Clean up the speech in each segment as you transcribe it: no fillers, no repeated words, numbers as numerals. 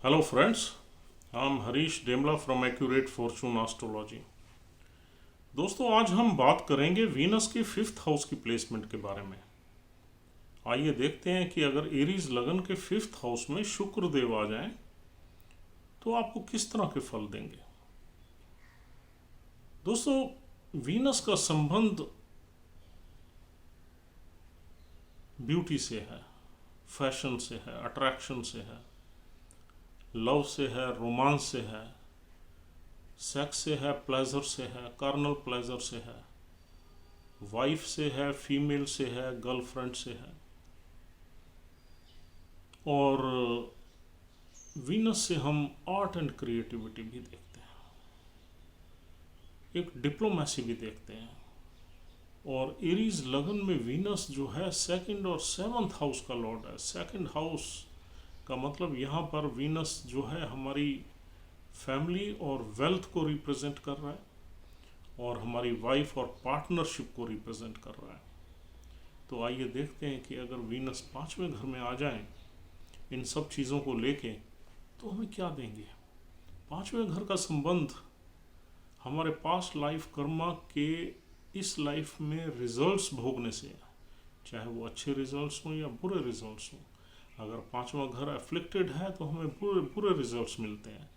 Hello friends, I'm Harish Demla from Accurate Fortune Astrology। दोस्तों आज हम बात करेंगे वीनस की फिफ्थ हाउस की प्लेसमेंट के बारे में। आइए देखते हैं कि अगर एरीज लगन के फिफ्थ हाउस में शुक्र देव आ जाएं तो आपको किस तरह के फल देंगे। दोस्तों वीनस का संबंध ब्यूटी से है, फैशन से है, अट्रैक्शन से है, लव से है, रोमांस से है, सेक्स से है, प्लेजर से है, कार्नल प्लेजर से है, वाइफ से है, फीमेल से है, गर्लफ्रेंड से है। और वीनस से हम आर्ट एंड क्रिएटिविटी भी देखते हैं, एक डिप्लोमेसी भी देखते हैं। और एरीज लगन में वीनस जो है सेकंड और सेवंथ हाउस का लॉर्ड है। सेकंड हाउस का मतलब यहाँ पर वीनस जो है हमारी फैमिली और वेल्थ को रिप्रेजेंट कर रहा है और हमारी वाइफ और पार्टनरशिप को रिप्रेजेंट कर रहा है। तो आइए देखते हैं कि अगर वीनस पांचवें घर में आ जाए इन सब चीज़ों को लेके तो हमें क्या देंगे। पांचवें घर का संबंध हमारे पास्ट लाइफ कर्मा के इस लाइफ में रिजल्ट्स भोगने से है, चाहे वो अच्छे रिजल्ट्स हों या बुरे रिजल्ट्स हों। अगर पांचवा घर एफ्लिक्टेड है तो हमें बुरे बुरे रिजल्ट्स मिलते हैं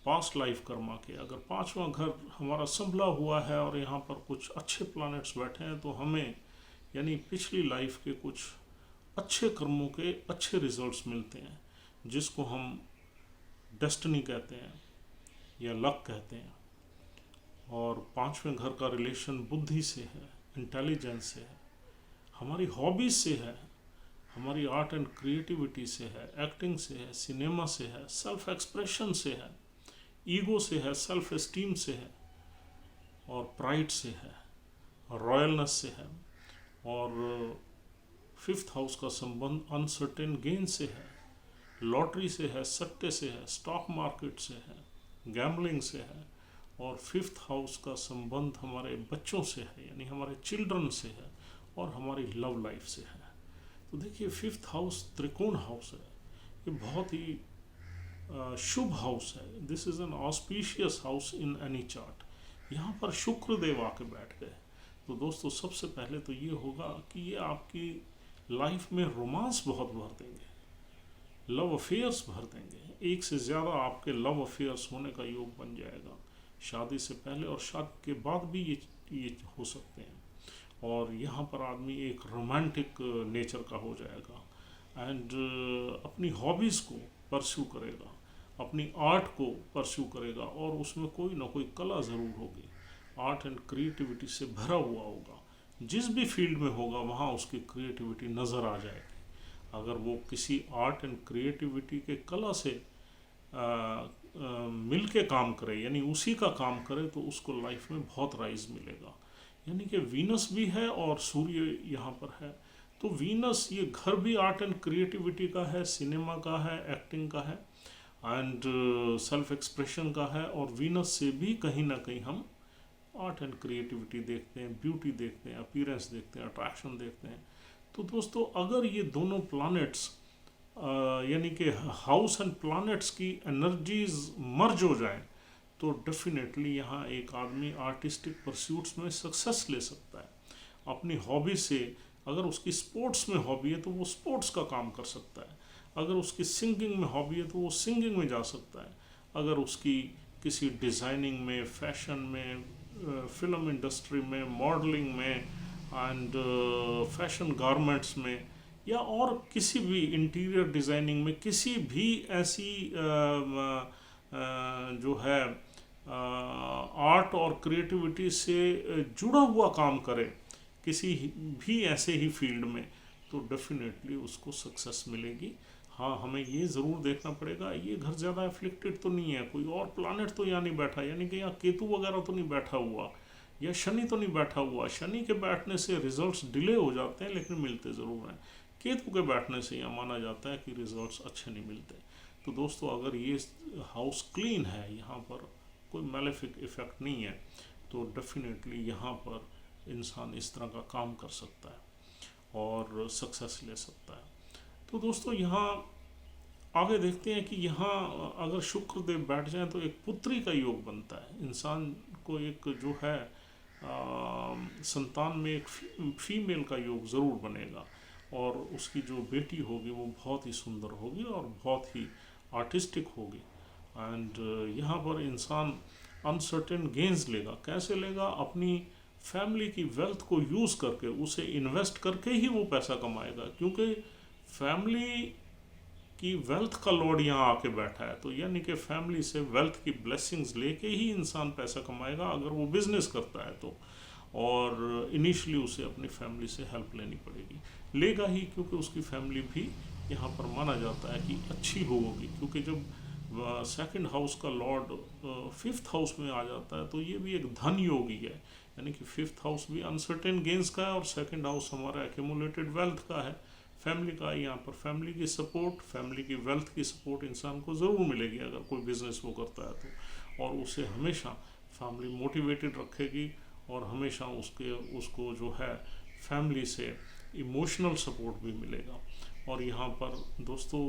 पास्ट लाइफ कर्मा के। अगर पांचवा घर हमारा संभला हुआ है और यहाँ पर कुछ अच्छे प्लैनेट्स बैठे हैं तो हमें यानी पिछली लाइफ के कुछ अच्छे कर्मों के अच्छे रिजल्ट्स मिलते हैं, जिसको हम डेस्टिनी कहते हैं या लक कहते हैं। और पांचवें घर का रिलेशन बुद्धि से है, इंटेलिजेंस से है, हमारी हॉबीज से है, हमारी आर्ट एंड क्रिएटिविटी से है, एक्टिंग से है, सिनेमा से है, सेल्फ एक्सप्रेशन से है, ईगो से है, सेल्फ एस्टीम से है, और प्राइड से है, रॉयलनेस से है। और फिफ्थ हाउस का संबंध अनसर्टेन गेन से है, लॉटरी से है, सट्टे से है, स्टॉक मार्केट से है, गैम्बलिंग से है। और फिफ्थ हाउस का संबंध हमारे बच्चों से है, यानी हमारे चिल्ड्रन से है, और हमारी लव लाइफ से है। तो देखिए फिफ्थ हाउस त्रिकोण हाउस है, ये बहुत ही शुभ हाउस है। This is an auspicious house in any chart. यहाँ पर शुक्र देव आके बैठ गए तो दोस्तों सबसे पहले तो ये होगा कि ये आपकी लाइफ में रोमांस बहुत भर देंगे, लव अफेयर्स भर देंगे। एक से ज़्यादा आपके लव अफेयर्स होने का योग बन जाएगा। शादी से पहले और शादी के बाद भी ये हो सकते हैं। और यहाँ पर आदमी एक रोमांटिक नेचर का हो जाएगा एंड अपनी हॉबीज़ को परस्यू करेगा, अपनी आर्ट को परस्यू करेगा, और उसमें कोई ना कोई कला ज़रूर होगी। आर्ट एंड क्रिएटिविटी से भरा हुआ होगा। जिस भी फील्ड में होगा वहाँ उसकी क्रिएटिविटी नज़र आ जाएगी। अगर वो किसी आर्ट एंड क्रिएटिविटी के कला से मिल के काम करे, यानी उसी का काम करे, तो उसको लाइफ में बहुत राइज मिलेगा। यानी कि वीनस भी है और सूर्य यहाँ पर है। तो वीनस ये घर भी आर्ट एंड क्रिएटिविटी का है, सिनेमा का है, एक्टिंग का है, एंड सेल्फ एक्सप्रेशन का है। और वीनस से भी कहीं ना कहीं हम आर्ट एंड क्रिएटिविटी देखते हैं, ब्यूटी देखते हैं, अपीयरेंस देखते हैं, अट्रैक्शन देखते हैं। तो दोस्तों अगर ये दोनों प्लैनेट्स यानी कि हाउस एंड प्लैनेट्स की एनर्जीज मर्ज हो जाए तो डेफिनेटली यहाँ एक आदमी आर्टिस्टिक परस्यूट्स में सक्सेस ले सकता है। अपनी हॉबी से, अगर उसकी स्पोर्ट्स में हॉबी है तो वो स्पोर्ट्स का काम कर सकता है, अगर उसकी सिंगिंग में हॉबी है तो वो सिंगिंग में जा सकता है, अगर उसकी किसी डिज़ाइनिंग में, फैशन में, फिल्म इंडस्ट्री में, मॉडलिंग में, एंड फैशन गारमेंट्स में, या और किसी भी इंटीरियर डिज़ाइनिंग में, किसी भी ऐसी जो है आर्ट और क्रिएटिविटी से जुड़ा हुआ काम करे, किसी भी ऐसे ही फील्ड में, तो डेफिनेटली उसको सक्सेस मिलेगी। हाँ, हमें ये ज़रूर देखना पड़ेगा ये घर ज़्यादा एफ्लिक्टेड तो नहीं है, कोई और प्लानट तो यहाँ नहीं बैठा, यानी कि यहाँ केतु वगैरह तो नहीं बैठा हुआ, या शनि तो नहीं बैठा हुआ। शनि के बैठने से रिजल्ट्स डिले हो जाते हैं लेकिन मिलते ज़रूर हैं। केतु के बैठने से यह माना जाता है कि रिजल्ट्स अच्छे नहीं मिलते। तो दोस्तों अगर ये हाउस क्लीन है, यहाँ पर कोई मैलेफिक इफेक्ट नहीं है, तो डेफिनेटली यहाँ पर इंसान इस तरह का काम कर सकता है और सक्सेस ले सकता है। तो दोस्तों यहाँ आगे देखते हैं कि यहाँ अगर शुक्रदेव बैठ जाएं तो एक पुत्री का योग बनता है। इंसान को एक जो है संतान में एक फीमेल का योग ज़रूर बनेगा, और उसकी जो बेटी होगी वो बहुत ही सुंदर होगी और बहुत ही आर्टिस्टिक होगी। एंड यहाँ पर इंसान अनसर्टेन गेंस लेगा। कैसे लेगा? अपनी फैमिली की वेल्थ को यूज़ करके, उसे इन्वेस्ट करके ही वो पैसा कमाएगा, क्योंकि फैमिली कि वेल्थ का लॉर्ड यहाँ आके बैठा है। तो यानी कि फैमिली से वेल्थ की ब्लेसिंग्स लेके ही इंसान पैसा कमाएगा अगर वो बिजनेस करता है तो। और इनिशियली उसे अपनी फैमिली से हेल्प लेनी पड़ेगी, लेगा ही, क्योंकि उसकी फैमिली भी यहाँ पर माना जाता है कि अच्छी होगी। क्योंकि जब सेकंड हाउस का लॉर्ड फिफ्थ हाउस में आ जाता है तो ये भी एक धन योग ही है। यानी कि फिफ्थ हाउस भी अनसर्टेन गेंस का है और सेकंड हाउस हमारा एक्यूमुलेटेड वेल्थ का है, फैमिली का। यहाँ पर फैमिली की सपोर्ट, फैमिली की वेल्थ की सपोर्ट इंसान को ज़रूर मिलेगी अगर कोई बिजनेस वो करता है तो। और उसे हमेशा फैमिली मोटिवेटेड रखेगी और हमेशा उसको जो है फैमिली से इमोशनल सपोर्ट भी मिलेगा। और यहाँ पर दोस्तों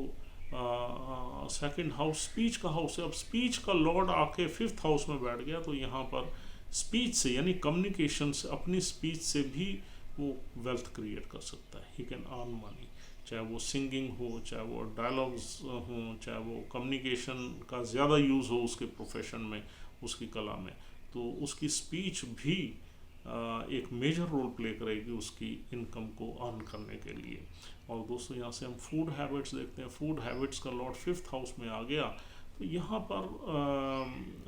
सेकंड हाउस स्पीच का हाउस है। अब स्पीच का लॉर्ड आके फिफ्थ हाउस में बैठ गया तो यहाँ पर स्पीच से, यानी कम्युनिकेशन से, अपनी स्पीच से भी वो वेल्थ क्रिएट कर सकता है। ही कैन अर्न मनी, चाहे वो सिंगिंग हो, चाहे वो डायलॉग्स हों, चाहे वो कम्युनिकेशन का ज़्यादा यूज़ हो उसके प्रोफेशन में, उसकी कला में, तो उसकी स्पीच भी एक मेजर रोल प्ले करेगी उसकी इनकम को अर्न करने के लिए। और दोस्तों यहाँ से हम फूड हैबिट्स देखते हैं। फूड हैबिट्स का लॉर्ड फिफ्थ हाउस में आ गया तो यहाँ पर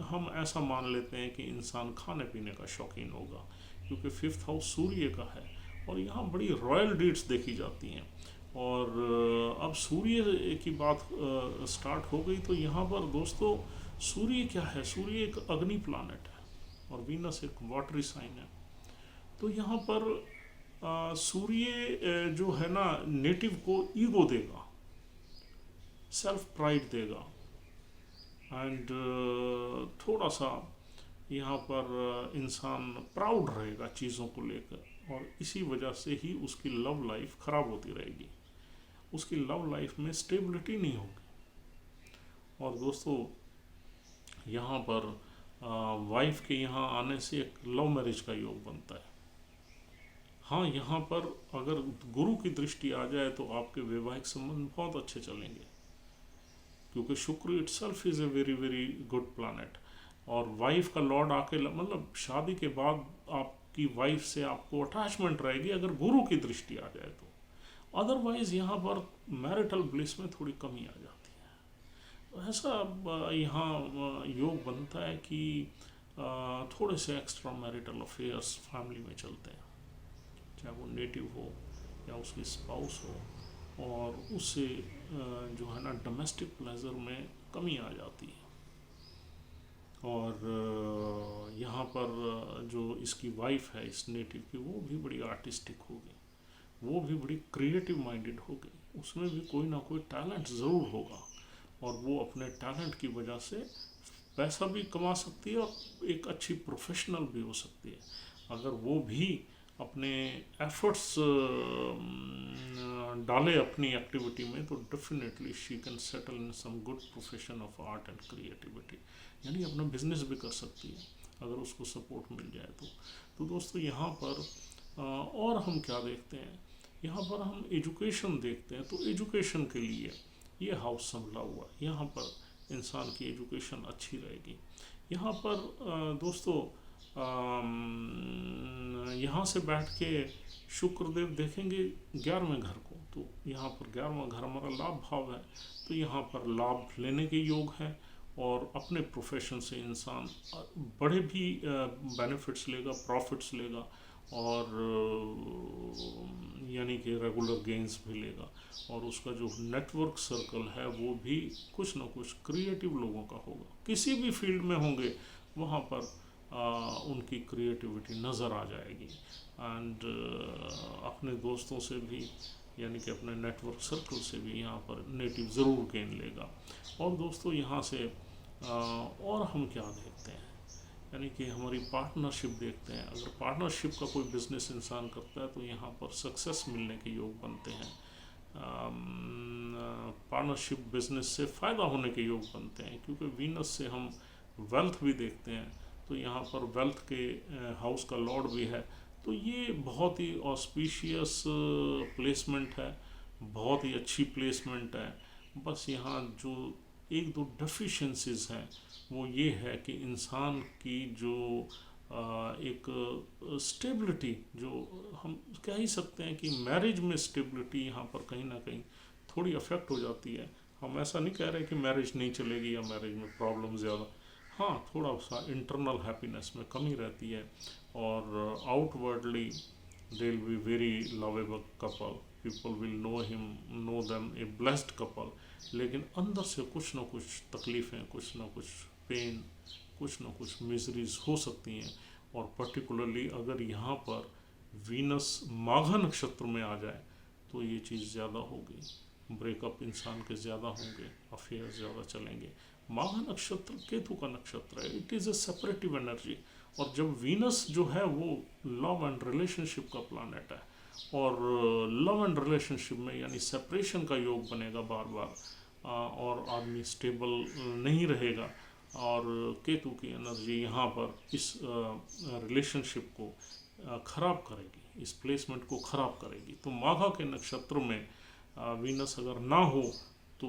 हम ऐसा मान लेते हैं कि इंसान खाने पीने का शौकीन होगा, क्योंकि फिफ्थ हाउस सूर्य का है और यहाँ बड़ी रॉयल डीड्स देखी जाती हैं। और अब सूर्य की बात स्टार्ट हो गई तो यहाँ पर दोस्तों सूर्य क्या है? सूर्य एक अग्नि प्लानेट है और वीनस एक वाटरी साइन है। तो यहाँ पर सूर्य जो है ना, नेटिव को ईगो देगा, सेल्फ प्राइड देगा, एंड थोड़ा सा यहाँ पर इंसान प्राउड रहेगा चीज़ों को लेकर, और इसी वजह से ही उसकी लव लाइफ ख़राब होती रहेगी। उसकी लव लाइफ में स्टेबिलिटी नहीं होगी। और दोस्तों यहाँ पर वाइफ के यहाँ आने से एक लव मैरिज का योग बनता है। हाँ, यहाँ पर अगर गुरु की दृष्टि आ जाए तो आपके वैवाहिक संबंध बहुत अच्छे चलेंगे, क्योंकि शुक्र itself is a very very good planet. और वाइफ का लॉर्ड आके, मतलब शादी के बाद आपकी वाइफ से आपको अटैचमेंट रहेगी अगर गुरु की दृष्टि आ जाए तो। अदरवाइज यहाँ पर मैरिटल ब्लिस में थोड़ी कमी आ जाती है। तो ऐसा यहाँ योग बनता है कि थोड़े से एक्स्ट्रा मैरिटल अफेयर्स फैमिली में चलते हैं, चाहे वो नेटिव हो या उसकी स्पाउस हो, और उससे जो है ना डोमेस्टिक प्लेजर में कमी आ जाती है। और यहाँ पर जो इसकी वाइफ है इस नेटिव की, वो भी बड़ी आर्टिस्टिक होगी, वो भी बड़ी क्रिएटिव माइंडेड होगी, उसमें भी कोई ना कोई टैलेंट ज़रूर होगा, और वो अपने टैलेंट की वजह से पैसा भी कमा सकती है और एक अच्छी प्रोफेशनल भी हो सकती है। अगर वो भी अपने एफर्ट्स डाले अपनी एक्टिविटी में तो definitely she can settle in some good profession of art and creativity, यानी अपना बिजनेस भी कर सकती है अगर उसको सपोर्ट मिल जाए तो। दोस्तों यहाँ पर और हम क्या देखते हैं, यहाँ पर हम एजुकेशन देखते हैं। तो एजुकेशन के लिए ये हाउस संभला हुआ है, यहाँ पर इंसान की एजुकेशन अच्छी रहेगी। यहाँ पर दोस्तों यहाँ से बैठ के शुक्रदेव देखेंगे 11वें घर को, तो यहाँ पर 11वां घर हमारा लाभ भाव है, तो यहाँ पर लाभ लेने के योग है और अपने प्रोफेशन से इंसान बड़े भी बेनिफिट्स लेगा, प्रॉफिट्स लेगा, और यानी कि रेगुलर गेंस भी लेगा। और उसका जो नेटवर्क सर्कल है वो भी कुछ ना कुछ क्रिएटिव लोगों का होगा, किसी भी फील्ड में होंगे वहाँ पर उनकी क्रिएटिविटी नज़र आ जाएगी। एंड अपने दोस्तों से भी, यानी कि अपने नेटवर्क सर्कल से भी यहाँ पर नेटिव ज़रूर गेन लेगा। और दोस्तों यहाँ से और हम क्या देखते हैं, यानी कि हमारी पार्टनरशिप देखते हैं। अगर पार्टनरशिप का कोई बिजनेस इंसान करता है तो यहाँ पर सक्सेस मिलने के योग बनते हैं। पार्टनरशिप बिजनेस से फ़ायदा होने के योग बनते हैं, क्योंकि वीनस से हम वेल्थ भी देखते हैं। तो यहाँ पर वेल्थ के हाउस का लॉर्ड भी है। तो ये बहुत ही ऑस्पिशियस प्लेसमेंट है, बहुत ही अच्छी प्लेसमेंट है। बस यहाँ जो एक दो डेफिशिएंसीज हैं वो ये है कि इंसान की जो एक स्टेबिलिटी, जो हम कह ही सकते हैं कि मैरिज में स्टेबिलिटी यहाँ पर कहीं ना कहीं थोड़ी अफेक्ट हो जाती है। हम ऐसा नहीं कह रहे कि मैरिज नहीं चलेगी या मैरिज में प्रॉब्लम ज़्यादा, हाँ थोड़ा सा इंटरनल हैप्पीनेस में कमी रहती है, और outwardly they will be very lovable couple, people will know them A blessed couple, लेकिन अंदर से कुछ ना कुछ तकलीफ़ें, कुछ ना कुछ पेन, कुछ ना कुछ मिजरीज हो सकती हैं। और पर्टिकुलरली अगर यहाँ पर वीनस माघा नक्षत्र में आ जाए तो ये चीज़ ज़्यादा होगी, ब्रेकअप इंसान के ज़्यादा होंगे, अफेयर ज़्यादा चलेंगे। माघा नक्षत्र केतु का नक्षत्र है, it is a separative energy. और जब वीनस जो है वो लव एंड रिलेशनशिप का प्लानट है, और लव एंड रिलेशनशिप में यानी सेपरेशन का योग बनेगा बार बार, और आदमी स्टेबल नहीं रहेगा, और केतु की एनर्जी यहाँ पर इस रिलेशनशिप को ख़राब करेगी, इस प्लेसमेंट को ख़राब करेगी। तो माघा के नक्षत्र में वीनस अगर ना हो तो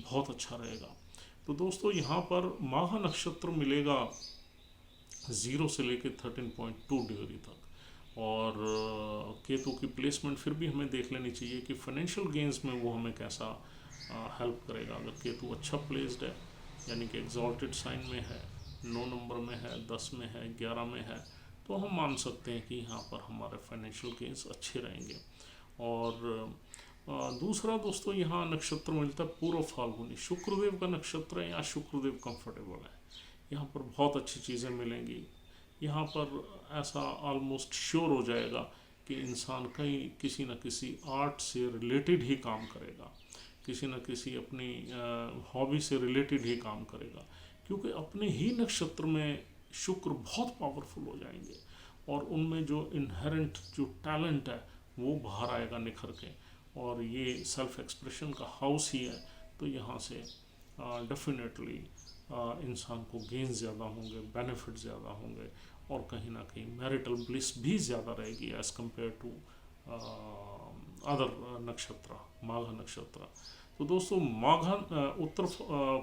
बहुत अच्छा रहेगा। तो दोस्तों यहाँ पर माघा नक्षत्र मिलेगा 0 से लेकर 13.2 डिग्री तक, और केतु की प्लेसमेंट फिर भी हमें देख लेनी चाहिए कि फाइनेंशियल गेंस में वो हमें कैसा हेल्प करेगा। अगर केतु अच्छा प्लेस्ड है, यानी कि एग्जॉल्टेड साइन में है, 9 नंबर में है, 10 में है, 11 में है, तो हम मान सकते हैं कि यहाँ पर हमारे फाइनेंशियल गेंस अच्छे रहेंगे। और दूसरा दोस्तों यहाँ नक्षत्र मिलता है पूर्व फाल्गुनी, शुक्रदेव का नक्षत्र है, यहाँ शुक्रदेव कंफर्टेबल है, यहाँ पर बहुत अच्छी चीज़ें मिलेंगी। यहाँ पर ऐसा ऑलमोस्ट श्योर हो जाएगा कि इंसान कहीं किसी न किसी आर्ट से रिलेटेड ही काम करेगा, किसी न किसी अपनी हॉबी से रिलेटेड ही काम करेगा, क्योंकि अपने ही नक्षत्र में शुक्र बहुत पावरफुल हो जाएंगे, और उनमें जो इनहेरेंट जो टैलेंट है वो बाहर आएगा निखर के, और ये सेल्फ एक्सप्रेशन का हाउस ही है। तो यहाँ से डेफिनेटली इंसान को गेन ज़्यादा होंगे, बेनिफिट ज़्यादा होंगे, और कहीं ना कहीं मैरिटल ब्लिस भी ज़्यादा रहेगी एज़ कम्पेयर टू अदर नक्षत्र, माघा नक्षत्र। तो दोस्तों माघा उत्तर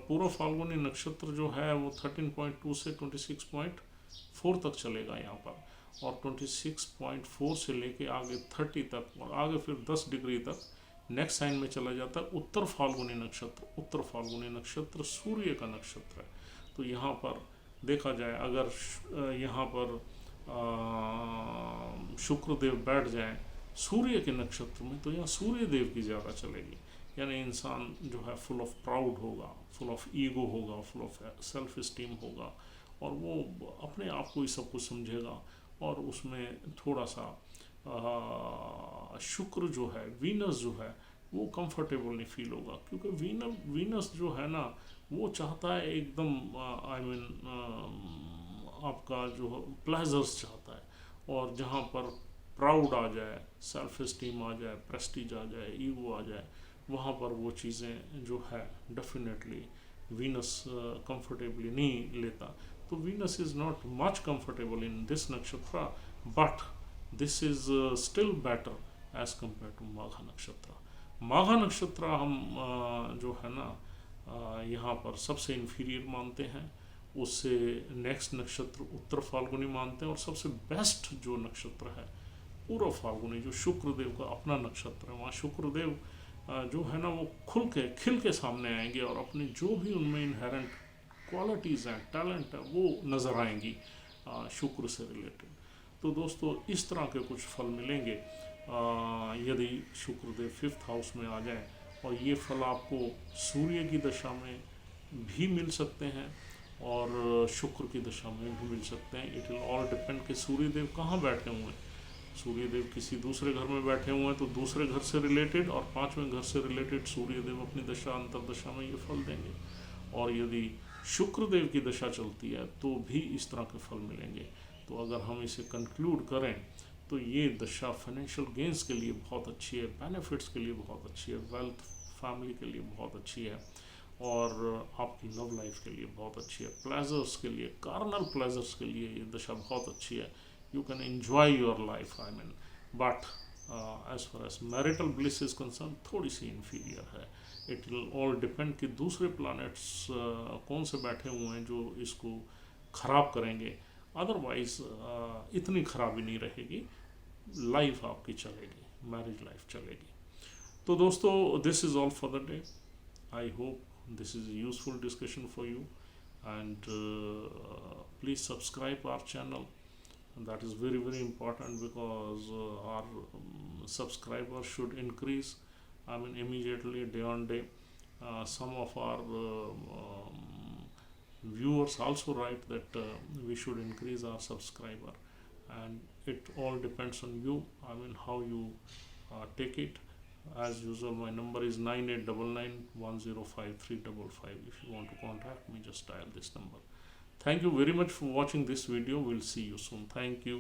पूर्व फाल्गुनी नक्षत्र जो है वो 13.2 से 26.4 तक चलेगा यहाँ पर, और 26.4 से लेके आगे 30 तक, और आगे फिर 10 डिग्री तक नेक्स्ट साइन में चला जाता है उत्तर फाल्गुनी नक्षत्र। उत्तर फाल्गुनी नक्षत्र सूर्य का नक्षत्र है। तो यहाँ पर देखा जाए, अगर यहाँ पर शुक्रदेव बैठ जाए सूर्य के नक्षत्र में, तो यहाँ सूर्य देव की ज़्यादा चलेगी, यानी इंसान जो है फुल ऑफ प्राउड होगा, फुल ऑफ ईगो होगा, फुल ऑफ सेल्फ इस्टीम होगा, और वो अपने आप को ही सब कुछ समझेगा, और उसमें थोड़ा सा शुक्र जो है, वीनस जो है, वो कंफर्टेबल नहीं फील होगा, क्योंकि वीनस जो है ना वो चाहता है एकदम आई मीन आपका जो प्लेजर्स चाहता है, और जहाँ पर प्राउड आ जाए, सेल्फ इस्टीम आ जाए, प्रेस्टीज आ जाए, ईगो आ जाए, वहाँ पर वो चीज़ें जो है डेफिनेटली वीनस कंफर्टेबली नहीं लेता। तो Venus is not much comfortable in this nakshatra, but this is still better as compare to Magha nakshatra. Magha नक्षत्र हम जो है ना यहाँ पर सबसे इन्फीरियर मानते हैं, उससे नेक्स्ट नक्षत्र उत्तर फाल्गुनी मानते हैं, और सबसे बेस्ट जो नक्षत्र है पूर्व फाल्गुनी, जो शुक्रदेव का अपना नक्षत्र है। वहाँ शुक्रदेव जो है ना वो खिल के सामने आएंगे, और अपने जो भी उनमें इनहेरेंट क्वालिटीज़ हैं, टैलेंट है, वो नज़र आएंगी शुक्र से रिलेटेड। तो दोस्तों इस तरह के कुछ फल मिलेंगे यदि शुक्रदेव 5th हाउस में आ जाए, और ये फल आपको सूर्य की दशा में भी मिल सकते हैं और शुक्र की दशा में भी मिल सकते हैं। इट विल ऑल डिपेंड कि सूर्यदेव कहाँ बैठे हुए हैं। सूर्यदेव किसी दूसरे घर में बैठे हुए हैं तो दूसरे घर से रिलेटेड, और 5वें घर से रिलेटेड सूर्यदेव अपनी दशा अंतरदशा में ये फल देंगे। और यदि शुक्रदेव की दशा चलती है तो भी इस तरह के फल मिलेंगे। तो अगर हम इसे कंक्लूड करें तो ये दशा फाइनेंशियल गेंस के लिए बहुत अच्छी है, बेनिफिट्स के लिए बहुत अच्छी है, वेल्थ फैमिली के लिए बहुत अच्छी है, और आपकी लव लाइफ के लिए बहुत अच्छी है, प्लेजर्स के लिए, कार्नल प्लेजर्स के लिए ये दशा बहुत अच्छी है. You can enjoy your life, I mean. But as far as marital bliss is concern थोड़ी सी इन्फीरियर है. इट विल ऑल डिपेंड कि दूसरे प्लानट्स कौन से बैठे हुए हैं जो इसको ख़राब करेंगे. अदरवाइज इतनी खराबी नहीं रहेगी, लाइफ आपकी चलेगी, मैरिज लाइफ चलेगी. तो दोस्तों, this is all for the day. I hope this is a useful discussion for you, and please subscribe our channel. And that is very very important, because our subscribers should increase, I mean, immediately, day on day. Some of our viewers also write that we should increase our subscriber, and it all depends on you, I mean, how you take it. As usual, my number is 9899105355. If you want to contact me, just dial this number. Thank you very much for watching this video. We'll see you soon. Thank you.